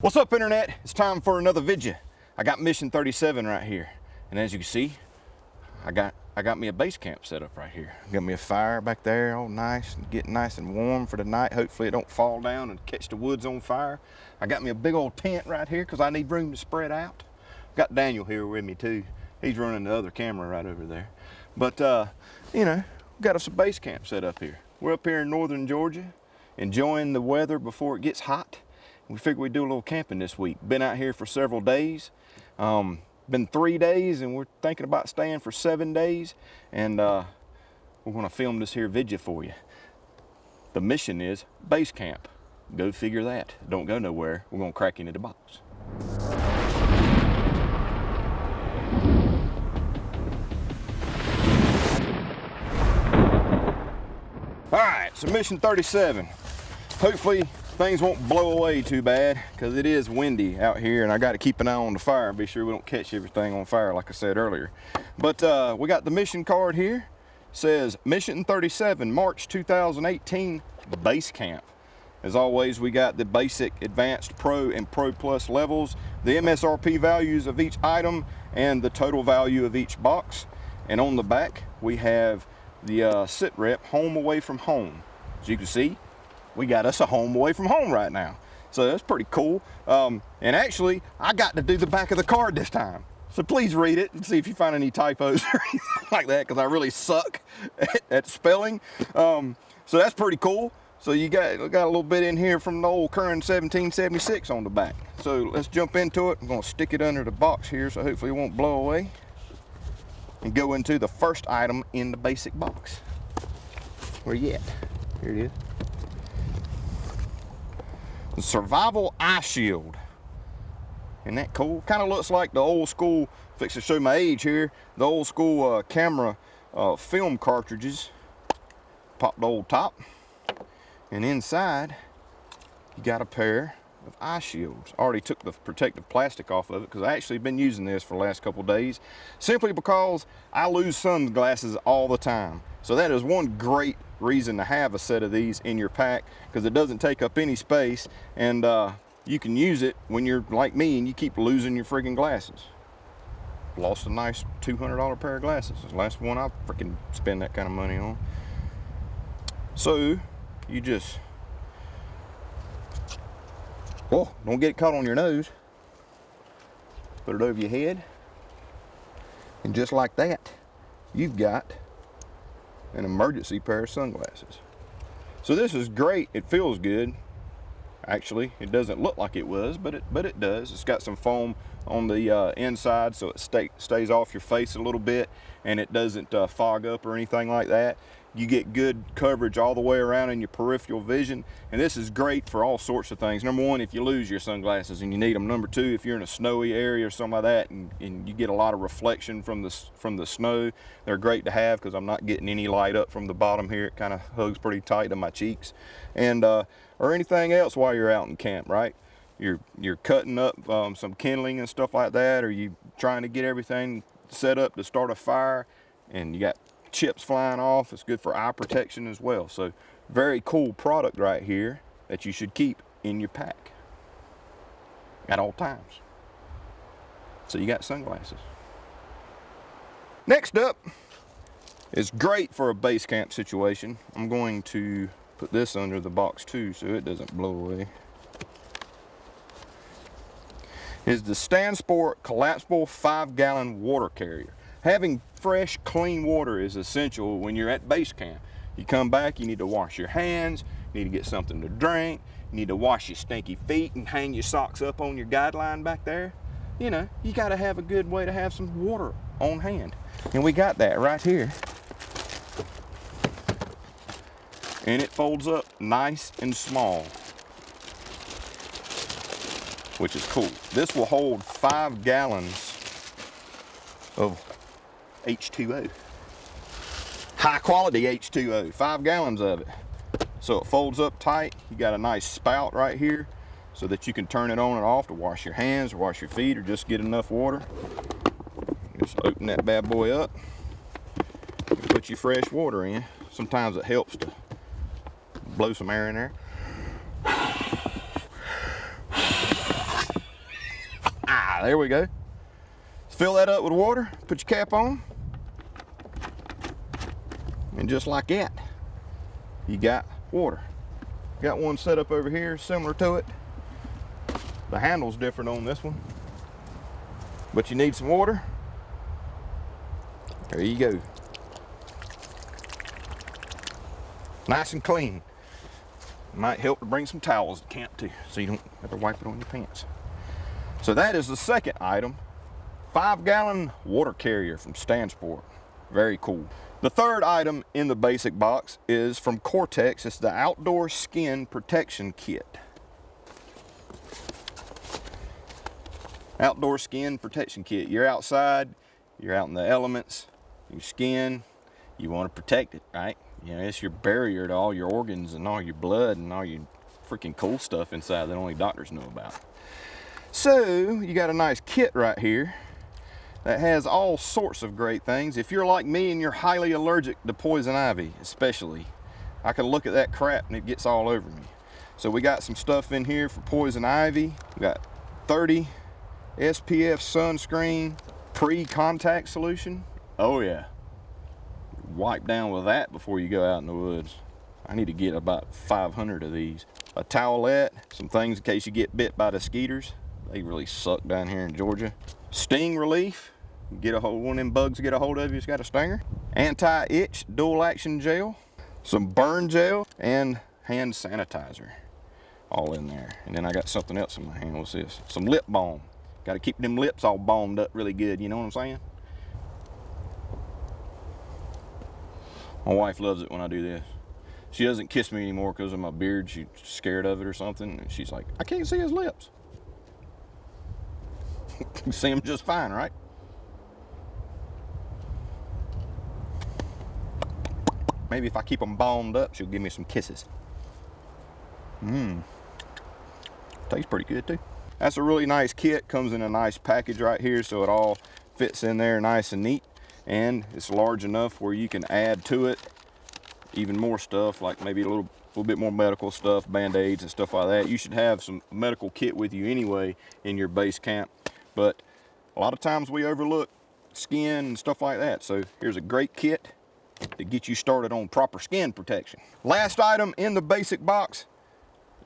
What's up, internet? It's time for another video. I got mission 37 right here, and as you can see, I got me a base camp set up right here. Got me a fire back there, all nice and getting nice and warm for the night. Hopefully it don't fall down and catch the woods on fire. I got me a big old tent right here because I need room to spread out. Got Daniel here with me too. He's running the other camera right over there. But you know, got us a base camp set up here. We're up here in northern Georgia, enjoying the weather before it gets hot. We figured we'd do a little camping this week. Been out here for several days. Been 3 days, and we're thinking about staying for 7 days. And we're gonna film this here video for you. The mission is base camp. Go figure that. Don't go nowhere. We're gonna crack into the box. All right, so mission 37. Hopefully things won't blow away too bad because it is windy out here, and I got to keep an eye on the fire and be sure we don't catch everything on fire like I said earlier. But we got the mission card here. Says mission 37, March 2018, base camp. As always, we got the basic, advanced, pro, and pro plus levels, the MSRP values of each item, and the total value of each box. And on the back, we have the sit rep, home away from home. As you can see, we got us a home away from home right now. So that's pretty cool. And actually, I got to do the back of the card this time. So please read it and see if you find any typos or anything like that, because I really suck at spelling. So that's pretty cool. So you got a little bit in here from the old Curran 1776 on the back. So let's jump into it. I'm gonna stick it under the box here so hopefully it won't blow away. And go into the first item in the basic box. Where you at? Here it is. The survival eye shield. Isn't that cool? Kind of looks like the old school, fix to show my age here, the old school camera film cartridges. Pop the old top, and inside you got a pair of eye shields. I already took the protective plastic off of it because I actually been using this for the last couple days, simply because I lose sunglasses all the time. So that is one great reason to have a set of these in your pack, because it doesn't take up any space, and you can use it when you're like me and you keep losing your friggin' glasses. Lost a nice $200 pair of glasses. It's the last one I freaking spend that kind of money on. So you just, oh, don't get caught on your nose. Put it over your head, and just like that, you've got an emergency pair of sunglasses. So this is great. It feels good. Actually, it doesn't look like it was, but it does. It's got some foam on the inside, so it stays off your face a little bit, and it doesn't fog up or anything like that. You get good coverage all the way around in your peripheral vision, and this is great for all sorts of things. Number one, if you lose your sunglasses and you need them. Number two, if you're in a snowy area or something like that, and you get a lot of reflection from the snow, they're great to have because I'm not getting any light up from the bottom here. It kind of hugs pretty tight to my cheeks, and or anything else while you're out in camp, right? You're cutting up some kindling and stuff like that, or you trying to get everything set up to start a fire, and you got chips flying off. It's good for eye protection as well. So very cool product right here that you should keep in your pack at all times. So you got sunglasses. Next up is great for a base camp situation. I'm going to put this under the box too so it doesn't blow away. Is the StanSport collapsible 5-gallon water carrier. Having fresh, clean water is essential when you're at base camp. You come back, you need to wash your hands, you need to get something to drink, you need to wash your stinky feet and hang your socks up on your guideline back there. You know, you gotta have a good way to have some water on hand. And we got that right here. And it folds up nice and small, which is cool. This will hold 5 gallons of H2O. High quality H2O, 5 gallons of it. So it folds up tight. You got a nice spout right here so that you can turn it on and off to wash your hands or wash your feet or just get enough water. Just open that bad boy up and put your fresh water in. Sometimes it helps to blow some air in there. There we go. Fill that up with water, put your cap on, and just like that, you got water. Got one set up over here similar to it. The handle's different on this one, but you need some water. There you go. Nice and clean. Might help to bring some towels to camp too, so you don't have to wipe it on your pants. So that is the second item, 5-gallon water carrier from Stansport. Very cool. The third item in the basic box is from Cortex. It's the Outdoor Skin Protection Kit. Outdoor Skin Protection Kit. You're outside, you're out in the elements, your skin, you want to protect it, right? You know, it's your barrier to all your organs and all your blood and all your freaking cool stuff inside that only doctors know about. So you got a nice kit right here that has all sorts of great things. If you're like me and you're highly allergic to poison ivy, especially, I can look at that crap and it gets all over me. So we got some stuff in here for poison ivy. We got 30 SPF sunscreen pre-contact solution. Oh yeah. Wipe down with that before you go out in the woods. I need to get about 500 of these. A towelette, some things in case you get bit by the skeeters. They really suck down here in Georgia. Sting relief. Get a hold, one of them bugs get a hold of you, it's got a stinger. Anti-itch dual action gel. Some burn gel and hand sanitizer. All in there. And then I got something else in my hand. What's this? Some lip balm. Got to keep them lips all balmed up really good, you know what I'm saying? My wife loves it when I do this. She doesn't kiss me anymore because of my beard. She's scared of it or something. And she's like, I can't see his lips. You see them just fine, right? Maybe if I keep them balmed up, she'll give me some kisses. Tastes pretty good too. That's a really nice kit. Comes in a nice package right here, so it all fits in there nice and neat. And it's large enough where you can add to it even more stuff, like maybe a little bit more medical stuff, band-aids and stuff like that. You should have some medical kit with you anyway in your base camp, but a lot of times we overlook skin and stuff like that. So here's a great kit to get you started on proper skin protection. Last item in the basic box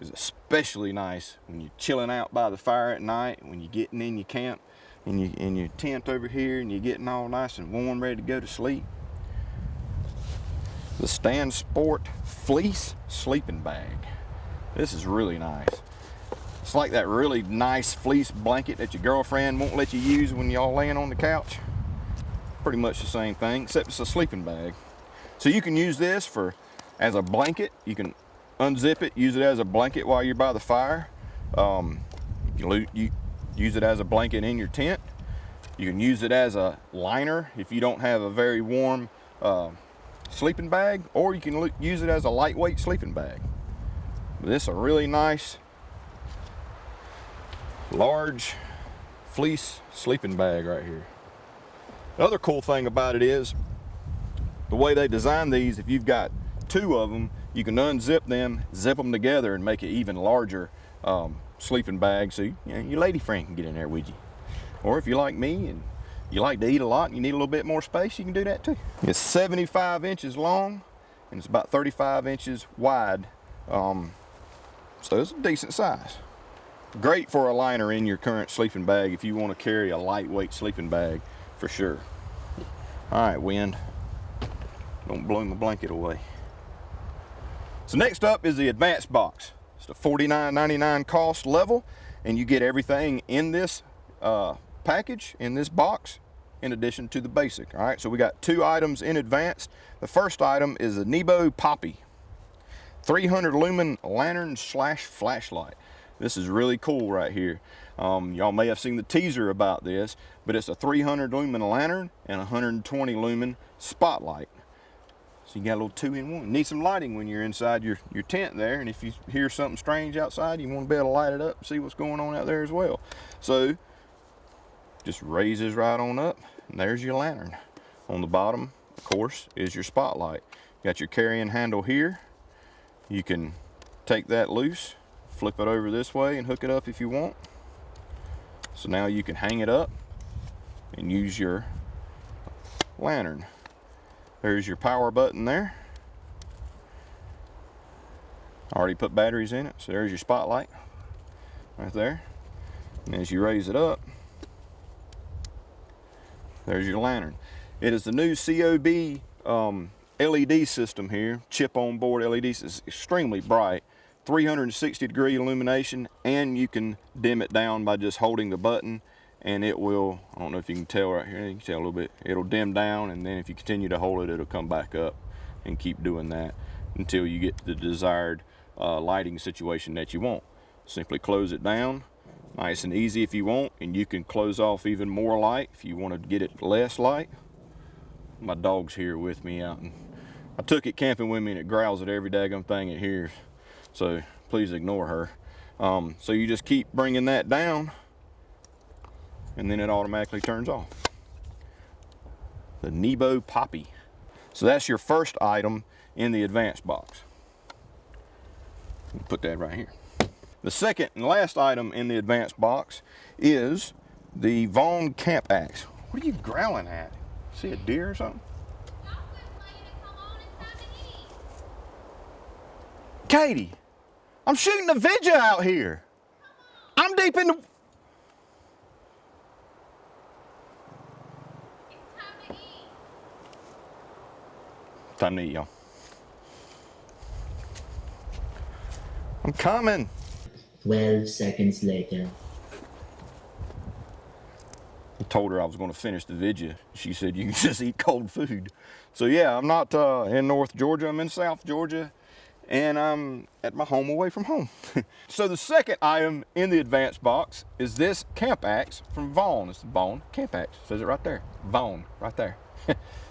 is especially nice when you're chilling out by the fire at night, when you're getting in your camp, in your tent over here, and you're getting all nice and warm, ready to go to sleep. The Stansport Fleece Sleeping Bag. This is really nice. It's like that really nice fleece blanket that your girlfriend won't let you use when y'all laying on the couch. Pretty much the same thing, except it's a sleeping bag. So you can use this as a blanket. You can unzip it, use it as a blanket while you're by the fire. You use it as a blanket in your tent. You can use it as a liner if you don't have a very warm sleeping bag, or you can use it as a lightweight sleeping bag. This is a really nice large fleece sleeping bag right here. The other cool thing about it is the way they design these. If you've got two of them, you can unzip them, zip them together, and make it even larger sleeping bag, so your lady friend can get in there with you. Or if you're like me and you like to eat a lot and you need a little bit more space, you can do that too. It's 75 inches long and it's about 35 inches wide, so it's a decent size. Great for a liner in your current sleeping bag if you want to carry a lightweight sleeping bag, for sure. All right, wind, don't blow my blanket away. So next up is the advanced box. It's the $49.99 cost level, and you get everything in this package, in this box, in addition to the basic. All right, so we got two items in advanced. The first item is a Nebo Poppy 300 lumen lantern / flashlight. This is really cool right here. Y'all may have seen the teaser about this, but it's a 300 lumen lantern and 120 lumen spotlight. So you got a little 2-in-1. Need some lighting when you're inside your tent there, and if you hear something strange outside, you want to be able to light it up and see what's going on out there as well. So just raises right on up, and there's your lantern. On the bottom, of course, is your spotlight. You got your carrying handle here. You can take that loose, flip it over this way, and hook it up if you want. So now you can hang it up and use your lantern. There's your power button there. I already put batteries in it, so there's your spotlight right there. And as you raise it up, there's your lantern. It is the new COB LED system here, chip on board LEDs. It's extremely bright, 360-degree illumination, and you can dim it down by just holding the button, and it will, I don't know if you can tell right here, you can tell a little bit, it'll dim down, and then if you continue to hold it, it'll come back up, and keep doing that until you get to the desired lighting situation that you want. Simply close it down, nice and easy if you want, and you can close off even more light if you want to get it less light. My dog's here with me out, and I took it camping with me, and it growls at every daggone thing it hears, so please ignore her. So you just keep bringing that down, and then it automatically turns off. The Nebo Poppy. So that's your first item in the advanced box. Put that right here. The second and last item in the advanced box is the Vaughn Camp Axe. What are you growling at? See a deer or something? Katie, I'm shooting a video out here. I'm deep in the... Time to eat, y'all. I'm coming. 12 seconds later. I told her I was going to finish the video. She said you can just eat cold food. So yeah, I'm not in North Georgia, I'm in South Georgia, and I'm at my home away from home. So the second item in the advanced box is this camp axe from Vaughn. It's the Vaughn Camp Axe. It says it right there. Vaughn, right there.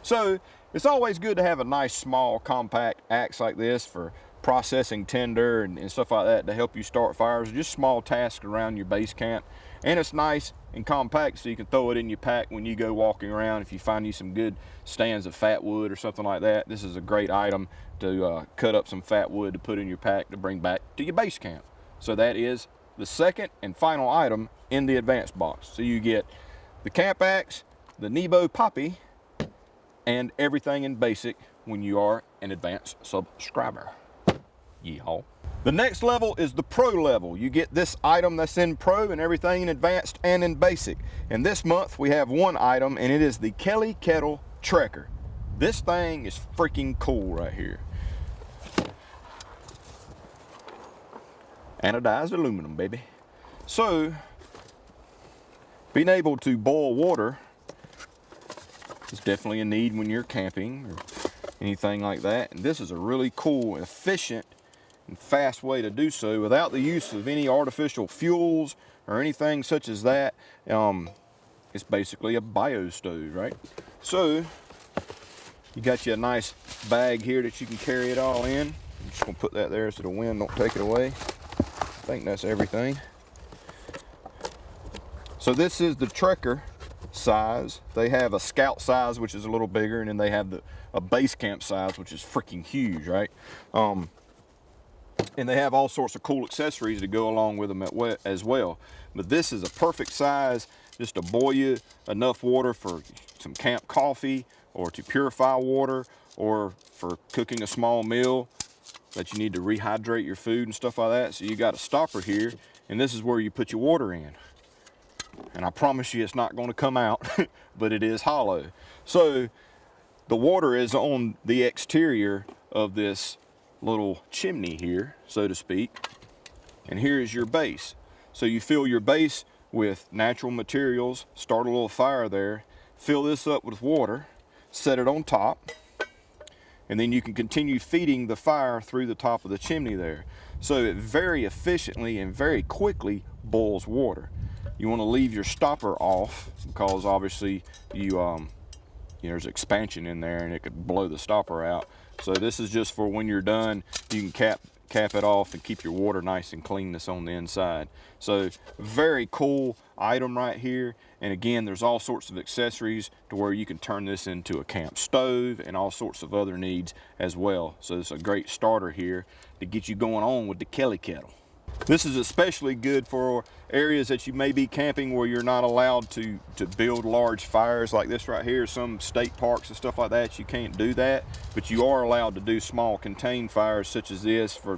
So it's always good to have a nice, small, compact axe like this for processing tinder and stuff like that to help you start fires, just small tasks around your base camp. And it's nice and compact, so you can throw it in your pack when you go walking around. If you find you some good stands of fat wood or something like that, this is a great item to cut up some fat wood to put in your pack to bring back to your base camp. So that is the second and final item in the advanced box. So you get the camp axe, the Nebo Poppy, and everything in basic when you are an advanced subscriber. Yeehaw. The next level is the pro level. You get this item that's in pro and everything in advanced and in basic. And this month we have one item, and it is the Kettle Trekker. This thing is freaking cool right here. Anodized aluminum, baby. So being able to boil water is definitely a need when you're camping or anything like that. And this is a really cool, efficient, and fast way to do so without the use of any artificial fuels or anything such as that. It's basically a bio stove, right? So you got you a nice bag here that you can carry it all in. I'm just gonna put that there so the wind don't take it away. I think that's everything. So this is the Trekker size. They have a scout size, which is a little bigger, and then they have a base camp size, which is freaking huge, right? And they have all sorts of cool accessories to go along with them as well. But this is a perfect size just to boil you enough water for some camp coffee, or to purify water, or for cooking a small meal that you need to rehydrate your food and stuff like that. So you got a stopper here, and this is where you put your water in. And I promise you it's not going to come out, but it is hollow. So the water is on the exterior of this little chimney here, so to speak. And here is your base. So you fill your base with natural materials, start a little fire there, fill this up with water, set it on top, and then you can continue feeding the fire through the top of the chimney there. So it very efficiently and very quickly boils water. You want to leave your stopper off because obviously there's expansion in there and it could blow the stopper out. So this is just for when you're done, you can cap it off and keep your water nice and clean that's on the inside. So very cool item right here. And again, there's all sorts of accessories to where you can turn this into a camp stove and all sorts of other needs as well. So it's a great starter here to get you going on with the Kettle. This is especially good for areas that you may be camping where you're not allowed to build large fires like this right here. Some state parks and stuff like that, you can't do that, but you are allowed to do small contained fires such as this for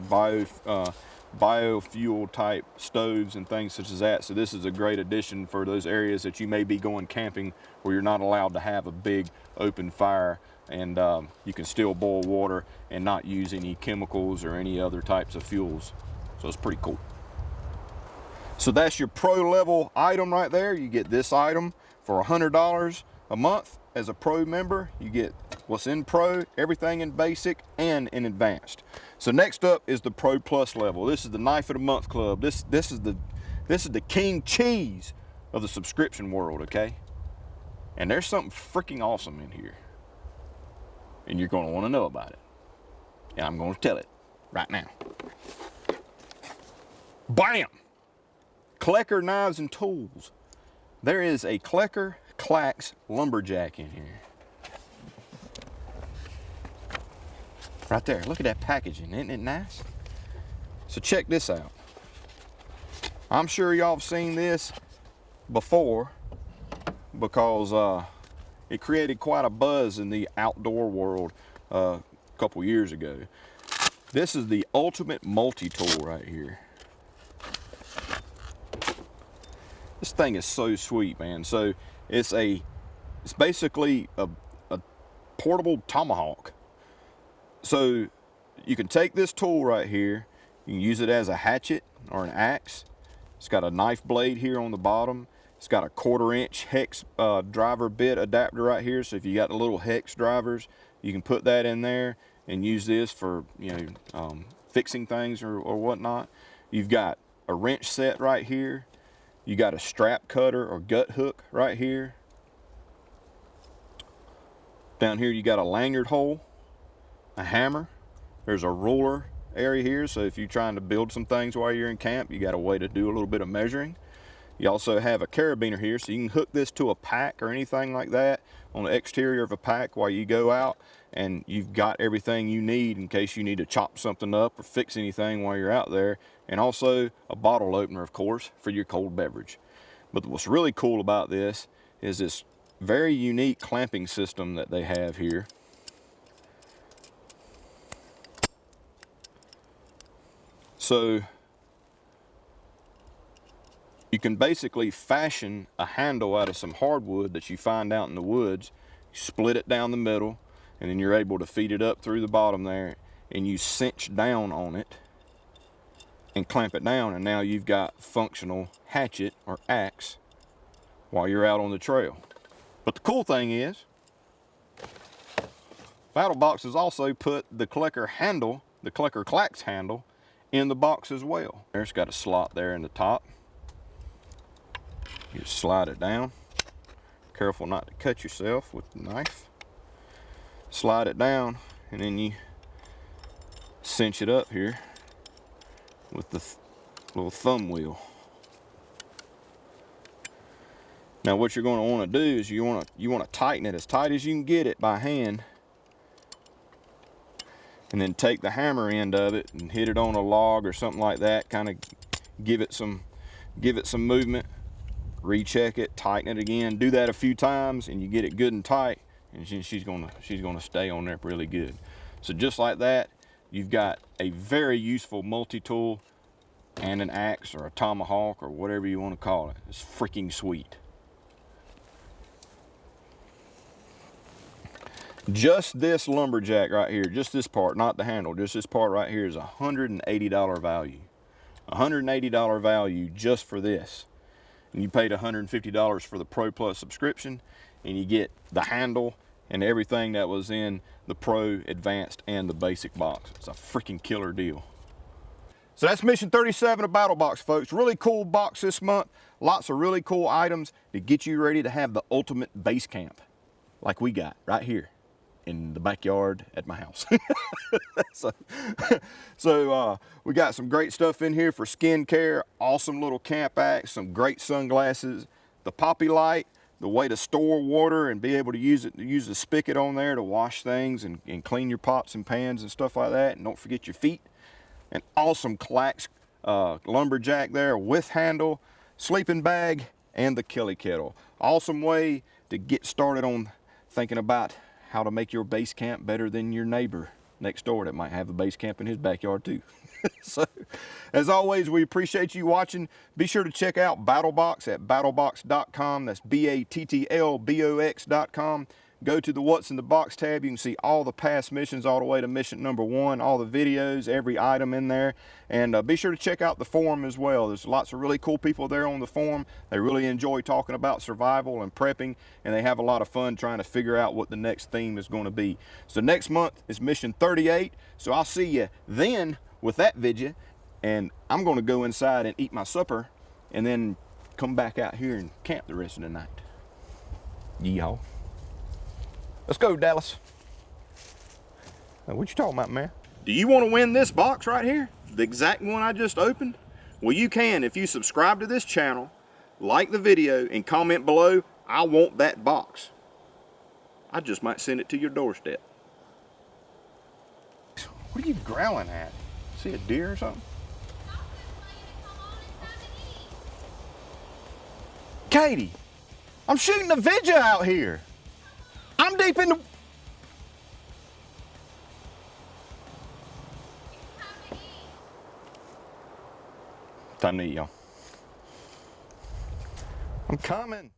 biofuel type stoves and things such as that. So this is a great addition for those areas that you may be going camping where you're not allowed to have a big open fire, and you can still boil water and not use any chemicals or any other types of fuels. So it's pretty cool. So that's your pro level item right there. You get this item for $100 a month. As a pro member, you get what's in pro, everything in basic and in advanced. So next up is the pro plus level. This is the knife of the month club. This is the king cheese of the subscription world, okay? And there's something freaking awesome in here, and you're going to want to know about it, and I'm going to tell it right now. Bam! Klecker knives and tools. There is a Klecker Clax lumberjack in here. Right there, look at that packaging, isn't it nice? So check this out. I'm sure y'all have seen this before because it created quite a buzz in the outdoor world a couple years ago. This is the ultimate multi-tool right here. This thing is so sweet, man. So it's basically a portable tomahawk. So you can take this tool right here, you can use it as a hatchet or an axe. It's got a knife blade here on the bottom. It's got a 1/4-inch hex driver bit adapter right here. So if you got the little hex drivers, you can put that in there and use this for, fixing things or whatnot. You've got a wrench set right here. You got a strap cutter or gut hook right here. Down here you got a lanyard hole, a hammer. There's a ruler area here, so if you're trying to build some things while you're in camp, you got a way to do a little bit of measuring. You also have a carabiner here, so you can hook this to a pack or anything like that on the exterior of a pack while you go out, and you've got everything you need in case you need to chop something up or fix anything while you're out there. And also a bottle opener, of course, for your cold beverage. But what's really cool about this is this very unique clamping system that they have here. So you can basically fashion a handle out of some hardwood that you find out in the woods, split it down the middle, and then you're able to feed it up through the bottom there, and you cinch down on it and clamp it down, and now you've got functional hatchet or axe while you're out on the trail. But the cool thing is, Battlbox has also put the Klecker handle, the Klecker Clax handle, in the box as well. There's got a slot there in the top. You just slide it down. Careful not to cut yourself with the knife. Slide it down, and then you cinch it up here with the little thumb wheel. Now what you're going to want to do is you want to tighten it as tight as you can get it by hand, and then take the hammer end of it and hit it on a log or something like that, kind of give it some movement, recheck it, tighten it again, do that a few times, and you get it good and tight, and she's gonna stay on there really good. So just like that, you've got a very useful multi-tool and an axe or a tomahawk or whatever you want to call it. It's freaking sweet. Just this lumberjack right here, just this part, not the handle, just this part right here is $180 value. $180 value just for this. And you paid $150 for the Pro Plus subscription, and you get the handle and everything that was in the Pro, Advanced, and the Basic box. It's a freaking killer deal. So that's mission 37 of Battlbox, folks. Really cool box this month. Lots of really cool items to get you ready to have the ultimate base camp, like we got right here in the backyard at my house. so we got some great stuff in here for skin care, awesome little camp axe, some great sunglasses, the poppy light, the way to store water and be able to use the spigot on there to wash things and clean your pots and pans and stuff like that. And don't forget your feet. An awesome Clax lumberjack there with handle, sleeping bag, and the Kettle. Awesome way to get started on thinking about how to make your base camp better than your neighbor next door that might have a base camp in his backyard too. So, as always, we appreciate you watching. Be sure to check out Battlbox at battlbox.com. That's BATTLBOX.com. Go to the What's in the Box tab. You can see all the past missions all the way to mission number 1, all the videos, every item in there. And be sure to check out the forum as well. There's lots of really cool people there on the forum. They really enjoy talking about survival and prepping, and they have a lot of fun trying to figure out what the next theme is going to be. So next month is mission 38. So I'll see you then with that video, and I'm going to go inside and eat my supper and then come back out here and camp the rest of the night. Yeehaw. Let's go, Dallas. Now, what you talking about, man? Do you want to win this box right here? The exact one I just opened? Well, you can if you subscribe to this channel, like the video, and comment below, I want that box. I just might send it to your doorstep. What are you growling at? See a deer or something? Katie, I'm shooting a video out here. I'm deep in the... Time to eat, y'all. I'm coming.